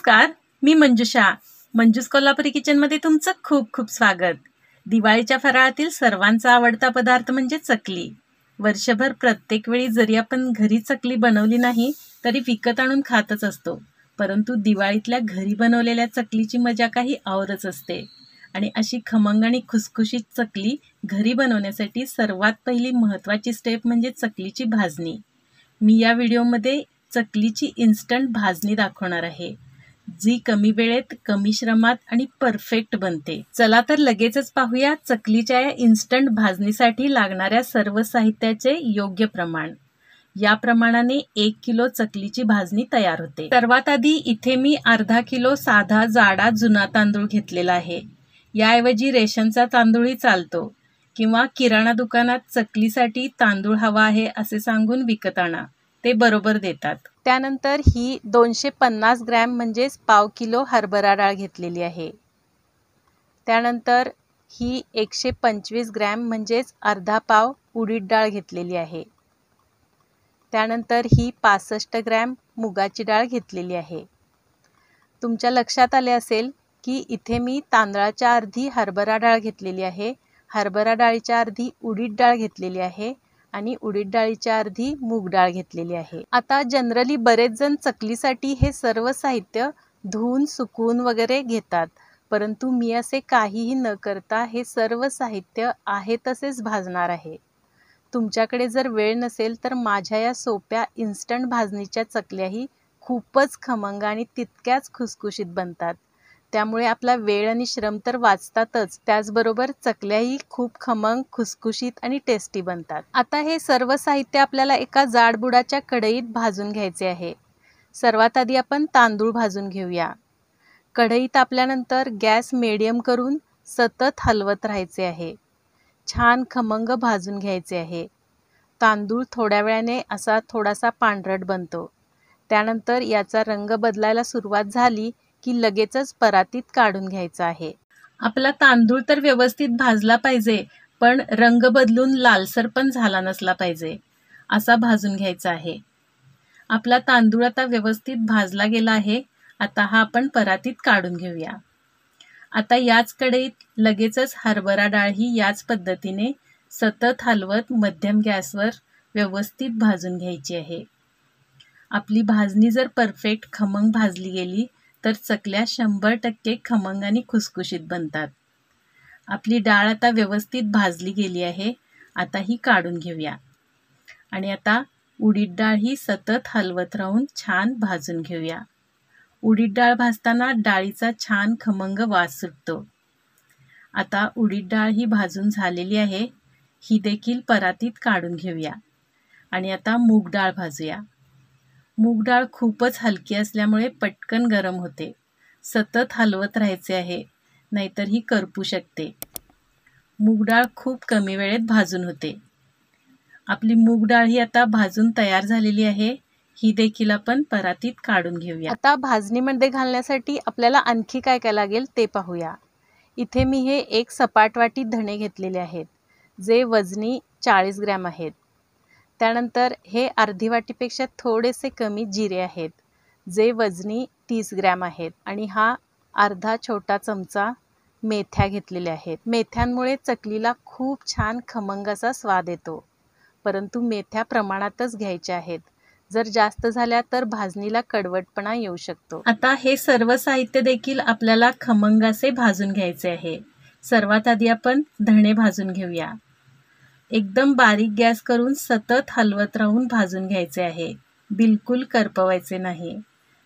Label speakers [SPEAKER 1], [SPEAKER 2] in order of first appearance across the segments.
[SPEAKER 1] नमस्कार, मी मंजुषा. मंजूस कोल्हापुरी किचनमध्ये तुमचं खूप खूप स्वागत. दिवाळीच्या फराळातील सर्वांचा आवडता पदार्थ म्हणजे चकली. वर्षभर प्रत्येक वेळी जरी आपण घरी चकली बनवली नाही तरी विकत आणून खातच असतो, परंतु दिवाळीतल्या घरी बनवलेल्या चकलीची मजा काही औरच असते. आणि अशी खमंग आणि खुसखुशीत चकली घरी बनवण्यासाठी सर्वात पहिली महत्त्वाची स्टेप म्हणजे चकलीची भाजणी. मी या व्हिडिओमध्ये चकलीची इन्स्टंट भाजणी दाखवणार आहे, जी कमी वेळेत, कमी श्रमात आणि परफेक्ट बनते. चला तर लगेचच पाहूया चकलीच्या या इन्स्टंट भाजणीसाठी लागणाऱ्या सर्व साहित्याचे योग्य प्रमाण. या प्रमाणाने 1 किलो चकलीची भाजणी तयार होते. सर्वात आधी इथे मी अर्धा किलो साधा जाडा जुना तांदूळ घेतलेला आहे. याऐवजी रेशनचा तांदूळही चालतो किंवा किराणा दुकानात चकलीसाठी तांदूळ हवा आहे असे सांगून विकत आणा, ते बरोबर देतात. त्यानंतर ही 250 ग्रॅम म्हणजेच पाव किलो हरभरा डाळ घेतलेली आहे. त्यानंतर ही 125 ग्रॅम म्हणजेच अर्धा पाव उडीद डाळ घेतलेली आहे. त्यानंतर ही 65 ग्रॅम मुगाची डाळ घेतलेली आहे. तुमच्या लक्षात आले असेल की इथे मी तांदळाच्या अर्धी हरभरा डाळ घेतलेली आहे, हरभरा डाळीच्या अर्धी उडीद डाळ घेतलेली आहे आणि उडीद डाळीच्या अर्धी मूग डाळ घेतलेली आहे. आता जनरली बरेच जण चकलीसाठी हे सर्व साहित्य धुवून सुकवून वगैरे घेतात, परंतु मी असे काहीही न करता हे सर्व साहित्य आहे तसेच भाजणार आहे. तुमच्याकडे जर वेळ नसेल तर माझ्या या सोप्या इन्स्टंट भाजणीच्या चकल्याही खूपच खमंग आणि तितक्याच खुसखुशीत बनतात. त्यामुळे आपला वेळ आणि श्रम तर वाचतातच, त्याचबरोबर चकल्याही खूप खमंग, खुसखुशीत आणि टेस्टी बनतात. आता हे सर्व साहित्य आपल्याला एका जाडबुडाच्या कढईत भाजून घ्यायचे आहे. सर्वात आधी आपण तांदूळ भाजून घेऊया. कढई तापल्यानंतर गॅस मीडियम करून सतत हलवत राहायचे आहे. छान खमंग भाजून घ्यायचे आहे. तांदूळ थोड्या वेळाने असा थोडासा पांढरट बनतो. त्यानंतर याचा रंग बदलायला सुरुवात झाली की लगेचच परातीत काढून घ्यायचा आहे. आपला तांदूळ तर व्यवस्थित भाजला पाहिजे, पण रंग बदलून लालसर पण झाला नसला पाहिजे, असा भाजून घ्यायचा आहे. आपला तांदूळ आता व्यवस्थित भाजला गेला आहे. आता हा आपण परातीत काढून घेऊया. आता याच कढईत लगेचच हरभरा डाळ ही याच पद्धतीने सतत हलवत मध्यम गॅसवर व्यवस्थित भाजून घ्यायची आहे. आपली भाजणी जर परफेक्ट खमंग भाजली गेली तर चकल्या 100% खमंग आणि खुसखुशीत बनतात. आपली डाळ आता व्यवस्थित भाजली गेली आहे. आता ही काढून घेऊया आणि आता उडीद डाळ ही सतत हलवत राहून छान भाजून घेऊया. उडीद डाळ भाजताना डाळीचा छान खमंग वास सुटतो. आता उडीद डाळ ही भाजून झालेली आहे. ही देखील परातीत काढून घेऊया आणि आता मूग डाळ भाजूया. मूग डाळ खूपच हलकी असल्यामुळे पटकन गरम होते. सतत हलवत राहायचे आहे, नाहीतर ही करपू शकते. मूग डाळ खूप कमी वेळेत भाजून होते. आपली मूग डाळ ही आता भाजून तयार झालेली आहे. ही देखील आपण परातीत काढून घेऊया. आता भाजणीमध्ये घालण्यासाठी आपल्याला आणखी काय काय लागेल ते पाहूया. इथे मी हे एक सपाट वाटी धणे घेतलेले आहेत, जे वजनी 40 ग्रॅम आहेत. त्यानंतर हे अर्धी वाटीपेक्षा थोडेसे कमी जिरे आहेत, जे वजनी 30 ग्रॅम आहेत. आणि हा अर्धा छोटा चमचा मेथ्या घेतलेल्या आहेत. मेथ्यांमुळे चकलीला खूप छान खमंग असा स्वाद येतो, परंतु मेथ्या प्रमाणातच घ्यायच्या आहेत. जर जास्त झाल्या तर भाजणीला कडवटपणा येऊ शकतो. आता हे सर्व साहित्य देखील आपल्याला खमंग असे भाजून घ्यायचे आहे. सर्वात आधी आपण धणे भाजून घेऊया. एकदम बारीक गॅस करून सतत हलवत राहून भाजून घ्यायचे आहे. बिलकुल करपवायचे नाही.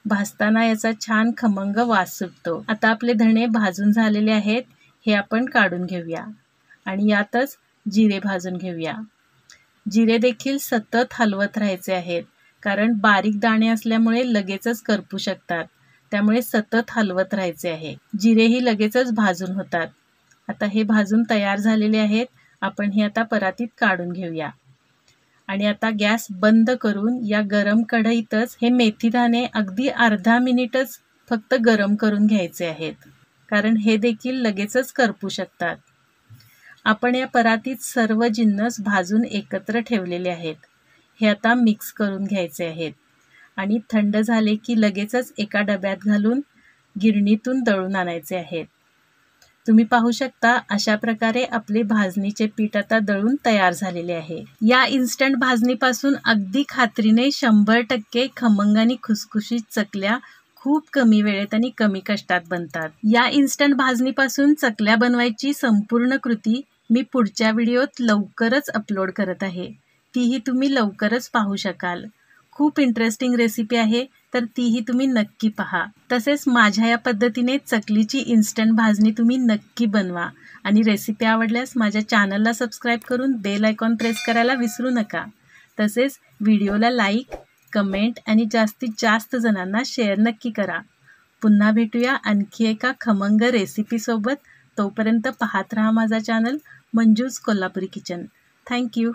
[SPEAKER 1] भाजताना याचा छान खमंग वास सुटतो. आता आपले धणे भाजून झालेले आहेत. हे आपण काढून घेऊया आणि यातच जिरे भाजून घेऊया. जिरे देखील सतत हलवत राहायचे आहेत, कारण बारीक दाणे असल्यामुळे लगेचच करपू शकतात. त्यामुळे सतत हलवत राहायचे आहे. जिरेही लगेचच भाजून होतात. आता हे भाजून तयार झालेले आहेत. आपण हे आता परातीत काढून घेऊया आणि आता गॅस बंद करून या गरम कढईतच हे मेथी दाणे अगदी अर्धा मिनिटच फक्त गरम करून घ्यायचे आहेत, कारण हे देखील लगेचच करपू शकतात. आपण या परातीत सर्व जिन्नस भाजून एकत्र ठेवलेले आहेत. हे आता मिक्स करून घ्यायचे आहेत आणि थंड झाले की लगेचच एका डब्यात घालून गिरणीतून दळून आणायचे आहेत. तुम्ही पाहू शकता अशा प्रकारे आपले भाजणीचे पीठ आता दळून तयार झालेले आहे. या इन्स्टंट भाजणीपासून अगदी खात्रीने 100% खमंग आणि खुसखुशीत चकल्या खूप कमी वेळेत आणि कमी कष्टात बनतात. या इन्स्टंट भाजणीपासून चकल्या बनवायची संपूर्ण कृती मी पुढच्या व्हिडिओत लवकरच अपलोड करत आहे. तीही तुम्ही लवकरच पाहू शकाल. खूप इंटरेस्टिंग रेसिपी आहे, तर तीही तुम्ही नक्की पहा. तसेच माझ्या या पद्धतीने चकलीची इन्स्टंट भाजणी तुम्ही नक्की बनवा आणि रेसिपी आवडल्यास माझ्या चॅनलला सबस्क्राईब करून बेल आयकॉन प्रेस करायला विसरू नका. तसेच व्हिडिओला लाईक, कमेंट आणि जास्तीत जास्त जणांना शेअर नक्की करा. पुन्हा भेटूया आणखी एका खमंग रेसिपीसोबत. तोपर्यंत पाहत राहा माझा channel Manju's Kolhapuri kitchen. Thank you.